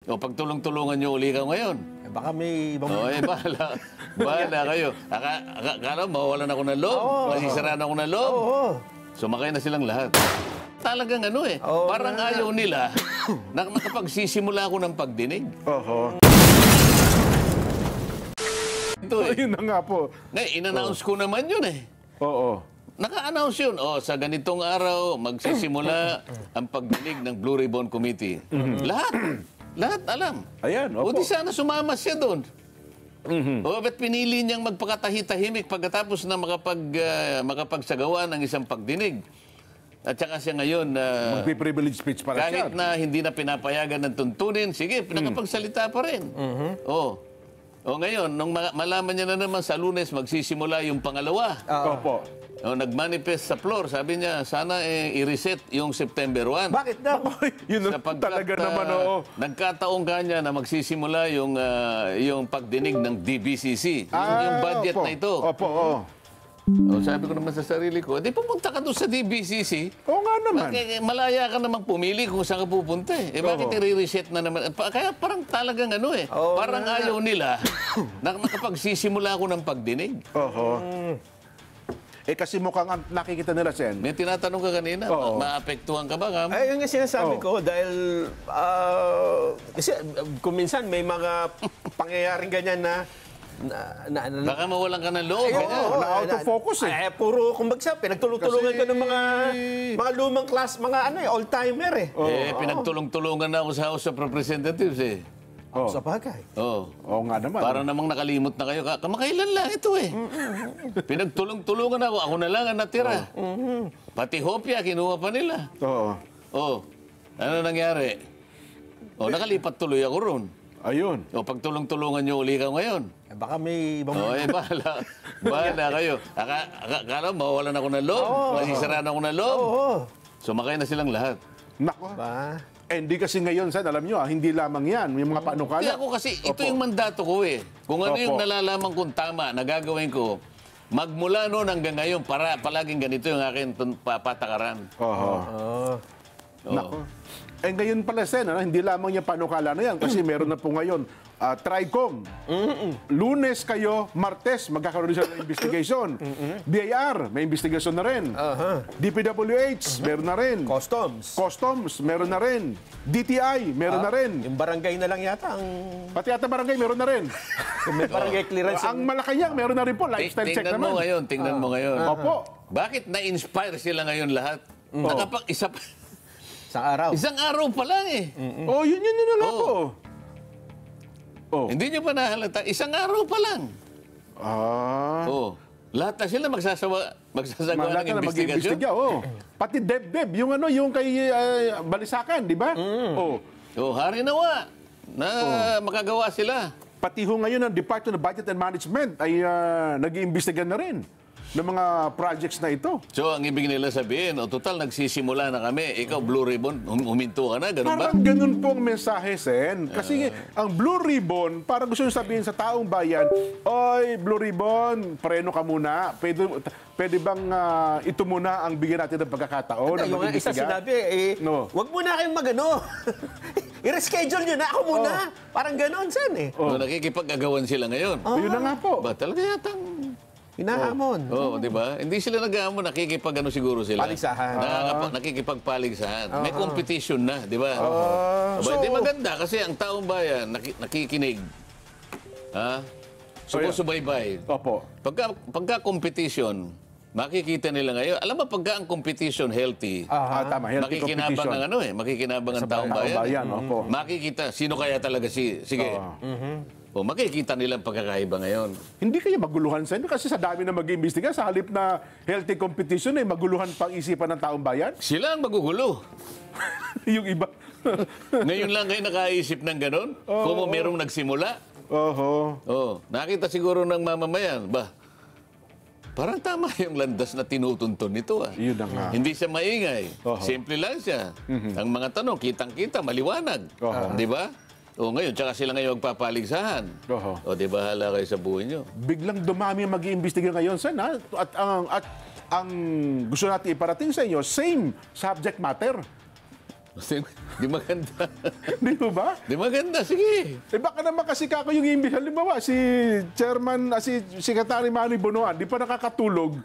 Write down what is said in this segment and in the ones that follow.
O pagtulong-tulungan nyo uli ka ngayon. Eh, baka may ibang... O bahala. Bahala kayo. Akala mawawalan ako ng loob. Masisiraan ako ng loob. Sumakay na silang lahat. Talagang parang ayaw nila na nakapagsisimula ako ng pagdinig. Ito Yun na nga po. Ngayon, in-announce ko naman yun Oo. Naka-announce yun. Sa ganitong araw, magsisimula ang pagdinig ng Blue Ribbon Committee. Lahat alam. Ayan, O di opo. sana sumama siya doon. O ba't pinili niyang magpakatahi-tahimik pagkatapos na makapagsagawa ng isang pagdinig? At saka siya ngayon, Magpi-privilege speech para siya. kahit na hindi na pinapayagan ng tuntunin, sige, nakapagsalita pa rin. O ngayon, nung malaman niya na naman sa Lunes, magsisimula yung pangalawa. Opo. Nag-manifest sa floor, sabi niya, sana i-reset yung September 1. Bakit daw? Yun na Sapagkat, talaga naman, oo. nagkataong kanya na magsisimula yung pagdinig ng DBCC. Yung budget opo. na ito. Opo, oo. Sabi ko naman sa sarili ko, di pumunta ka doon sa DBCC. Oo nga naman. Malaya ka namang pumili kung saan ka pupunta bakit i-reset na naman? Kaya parang talagang parang ayaw nila na nakapagsisimula ako ng pagdinig. Kasi mukhang nakikita nila, Sen. May tinatanong ka kanina, maapektuhan ka ba? Ay, yung sinasabi ko, dahil kasi kung minsan may mga pangyayaring ganyan na Baka mawalan ka ng loob. Na-out of focus puro, kumbaga, pinagtulong-tulungan ka ng mga lumang class, mga old-timer Pinagtulong-tulungan na ako sa House of Representatives Sa bagay. Oo nga naman. Para namang nakalimot na kayo. Kamakailan lang ito Pinagtulong-tulungan ako. Ako na lang ang natira. Pati hopya, kinuha pa nila. Ano nangyari? Nakalipat tuloy ako ron. Ayun. Pagtulong-tulungan nyo uli ka ngayon. Baka may ibang... Bahala kayo. Akala mawawalan ako ng loob. Masisiraan ako ng loob. Sumakay na silang lahat. Nako. Hindi kasi ngayon, Sen, alam nyo, hindi lamang yan. Yung mga panukala. Hindi ako kasi, ito yung mandato ko Kung ano yung nalalaman kong tama na gagawin ko, magmula noon hanggang ngayon, palaging ganito yung akin patakaran. Nako. Ngayon pala, Sen, hindi lamang yung panukala na yan kasi meron na po ngayon TRICOM. Lunes kayo, Martes, magkakaroon sila ng investigation. BIR, may investigation na rin. DPWH, meron na rin. Customs, meron na rin. DTI, meron na rin. Yung barangay na lang yata ang... Pati yata barangay, meron na rin. May barangay clearance. Ang Malacanang, meron na rin po. Lifestyle check naman. Tingnan mo ngayon. Opo. Bakit na-inspire sila ngayon lahat? Isang araw pa lang Yun na lang po. Hindi nyo pa nahalata. Isang araw pa lang. Lahat na sila magsasagawa ng investigasyon. Pati DepDep, yung kay Balisacan, di ba? Hari nawa na makagawa sila. Pati ngayon ang Department of Budget and Management ay nag-iimbestiga na rin ng mga projects na ito. So, ang ibig nila sabihin, total, nagsisimula na kami. Ikaw, Blue Ribbon, huminto ka na, ganun ba? Parang ganun po ang mensahe, Sen. Kasi ang Blue Ribbon, parang gusto nyo sabihin sa taong bayan, oy, Blue Ribbon, preno ka muna. Pwede bang ito muna ang bigyan natin ng pagkakataon? Yung isa sinabi, wag muna kayong i-reschedule nyo na ako muna. Parang ganun, Sen Nakikipag-agawan sila ngayon. Yun na nga po. Ba, talaga yatang... Hinahamon. Di ba? Hindi sila nag-aamon, nakikipag-ano siguro sila. Paligsahan. Nakikipagpaligsahan. May competition na, di ba? Hindi maganda kasi ang taong bayan nakikinig. Sumusubaybay. Opo. Pagka competition, makikita nila ngayon. Alam mo, pagka ang competition healthy, tama, healthy makikinabang competition. makikinabang ang taong bayan. Opo. Makikita, sino kaya talaga sige. Makikita nilang pagkakaiba ngayon. Hindi kaya maguluhan sa inyo? Kasi sa dami na mag-iimbestiga, sa halip na healthy competition, maguluhan pang isipan ng taong bayan? Sila ang magugulo. Yung iba. Ngayon lang kayo nakaisip ng gano'n? Kung merong nagsimula? Nakita siguro ng mamamayan. Parang tama yung landas na tinutuntun nito. Yun na nga. Hindi siya maingay. Simple lang siya. Ang mga tanong, kitang-kita, maliwanag. Di ba? Ngayon, tsaka sila ngayon magpapaligsahan. Di ba, hala kayo sa buhay nyo? Biglang dumami ang mag-iimbestiga ngayon, Sen, At ang gusto natin iparating sa inyo, same subject matter. Di maganda. Di po ba? Di maganda, sige. Baka naman kasi kako yung imbis. Halimbawa, si Chairman, si Secretary Manny Bonoan, di pa nakakatulog.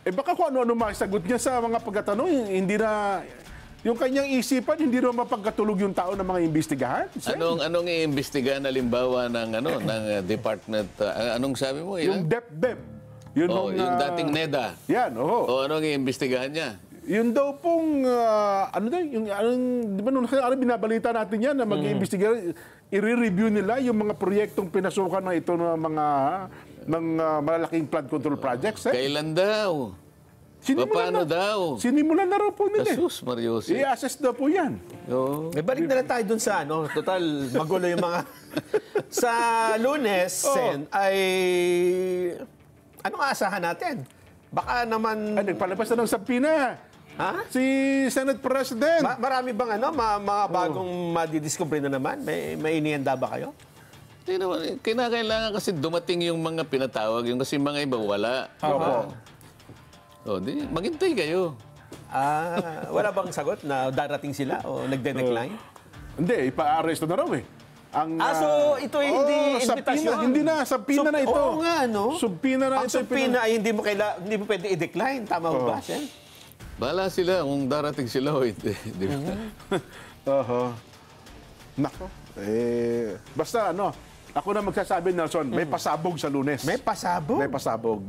Baka kung ano-ano masagot niya sa mga pagkatanong, hindi na, yung kanyang isipan, hindi na mapagkatulog yung tao ng mga imbestigahan. Anong iimbestigahan halimbawa ng department, anong sabi mo? Yung DepDep. Yun Yung dating NEDA. Yan, oo. Anong iimbestigahan niya? Yun daw pong, di ba nung binabalita natin yan na mag-iimbestiga, i-review nila yung mga proyektong pinasukan ng ito ng mga malalaking flood control projects. Kailan daw? Paano daw? Sinimulan na raw po nila. Jesus, Mariosi. I-assess daw po yan. Oo. Balik na lang tayo dun sa total magulo yung mga... Sa Lunes, Sen, ay... Anong aasahan natin? Baka naman... Nagpalabas na ng sabpina. Ha? Si Senate President. Marami bang mga bagong madidiscover na naman? May inihanda ba kayo? Hindi naman. Kinakailangan kasi dumating yung mga pinatawag. Yung kasi mga iba wala. Opo. Maghintay kayo. Wala bang sagot na darating sila o nagde-decline? Hindi, ipa-arresto na raw eh. So ito ay hindi invitasyon. Hindi na, sabpina na ito. Oo nga, no? Subpina na Ang ito. subpina ay hindi mo pwede i-decline. Tama ba ba, Sen? Bahala sila kung darating sila o hindi. Di ba? Nako. Basta ako na magsasabi, Nelson, may pasabog sa Lunes. May pasabog? May pasabog.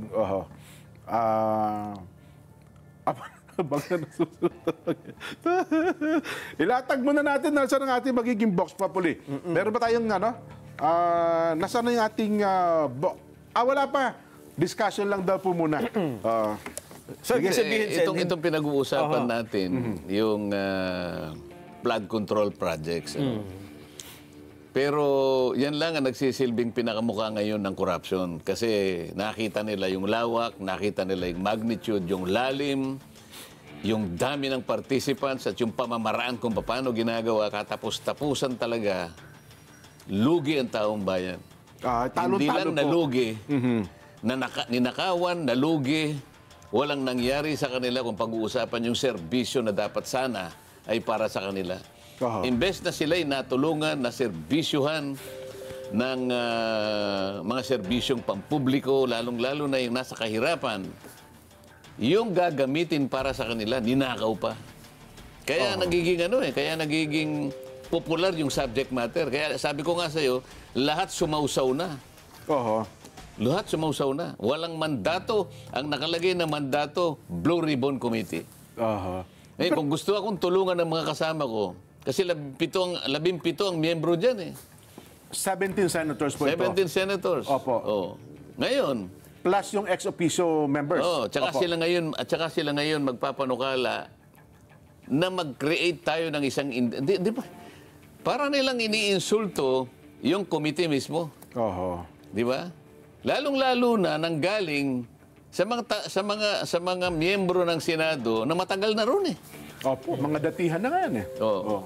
Ilatag muna natin, Nelson, ang ating magiging box populi. Meron ba tayong nasaan na yung ating wala pa. Discussion lang daw po muna. Sige, sabihin, Sen. Itong pinag-uusapan natin, yung flood control projects. Pero yan lang ang nagsisilbing pinakamukha ngayon ng corruption. Kasi nakita nila yung lawak, nakita nila yung magnitude, yung lalim, yung dami ng participants at yung pamamaraan kung paano ginagawa, katapos-tapusan talaga, lugi ang taong bayan. Hindi lang nalugi, ninakawan, nalugi, walang nangyari sa kanila kung pag-uusapan yung serbisyo na dapat sana ay para sa kanila. Imbes na sila'y natulungan na serbisyuhan ng mga serbisyong pampubliko, lalong-lalo na yung nasa kahirapan, yung gagamitin para sa kanila, ninakaw pa. Kaya nagiging popular yung subject matter. Kaya sabi ko nga sa'yo, lahat sumausaw na. Lahat sumausaw na. Walang mandato. Ang nakalagay na mandato, Blue Ribbon Committee. Kung gusto akong tulungan ng mga kasama ko, kasi 17 ang miyembro dyan 17 senators po 17 senators. Opo. Ngayon. Plus yung ex-officio members. Tsaka sila ngayon magpapanukala na mag-create tayo ng isang... Di ba? Para nilang iniinsulto yung committee mismo. Di ba? Lalong-lalo na nanggaling sa mga miyembro ng Senado na matagal na ron Opo, mga datihan na nga yan Oo.